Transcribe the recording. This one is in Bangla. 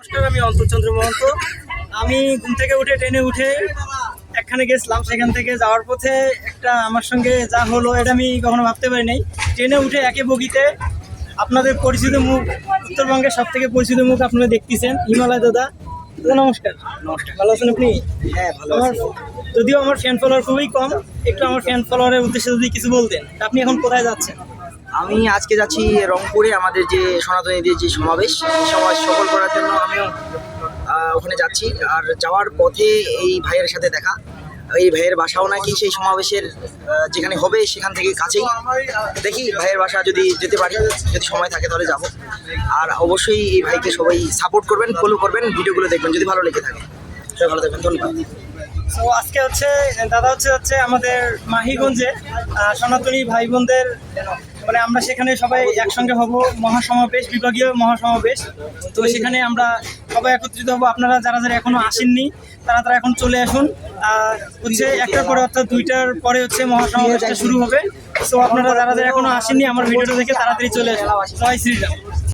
নমস্কার, আমি অন্তরচন্দ্র মহন্ত। আমি ঘুম থেকে উঠে ট্রেনে উঠে একখানে গেছিলাম। সেখান থেকে যাওয়ার পথে একটা আমার সঙ্গে যা হলো এটা আমি কখনো ভাবতে পারি নাই। ট্রেনে উঠে একই বগিতে আপনাদের পরিচিত মুখ, উত্তরবঙ্গের সব থেকে পরিচিত মুখ আপনারা দেখতেছেন, হিমালয় দাদা। দাদা নমস্কার। নমস্কার। ভালো আছেন আপনি? হ্যাঁ, ভালো আমার আছি। যদিও আমার ফ্যান ফলোয়ার খুবই কম, একটু আমার ফ্যান ফলোয়ারের উদ্দেশ্যে যদি কিছু বলতেন। আপনি এখন কোথায় যাচ্ছেন? আমি আজকে যাচ্ছি রংপুরে, আমাদের যে সনাতনীদের যে সমাবেশ, এই সমাজ সফল করার জন্য আমিও ওখানে যাচ্ছি। আর যাওয়ার পথে এই ভাইয়ের সাথে দেখা, এই ভাইয়ের বাসাও নাকি সেই সমাবেশের যেখানে হবে সেখান থেকে কাছেই। দেখি ভাইয়ের বাসা যদি যেতে পারি, যদি সময় থাকে তাহলে যাব। আর অবশ্যই এই ভাইকে সবাই সাপোর্ট করবেন, ফলো করবেন, ভিডিওগুলো দেখবেন যদি ভালো লেগে থাকে। সবাই ভালো থাকবেন, ধন্যবাদ। তো আজকে দাদা হচ্ছে আমাদের মাহিগঞ্জে সনাতনী ভাই বোনদের, মানে আমরা সেখানে সবাই একসঙ্গে হব, মহাসমাবেশ, বিভাগীয় মহাসমাবেশ। তো সেখানে আমরা সবাই একত্রিত হব। আপনারা যারা যারা এখনো আসেননি তারা এখন চলে আসুন। একটার পরে অর্থাৎ 2টার পরে মহাসমাবেশটা শুরু হবে। তো আপনারা যারা যারা এখনো আসেননি আমার ভিডিওটা দেখে তাড়াতাড়ি চলে আসুন। জয় শ্রীরাম।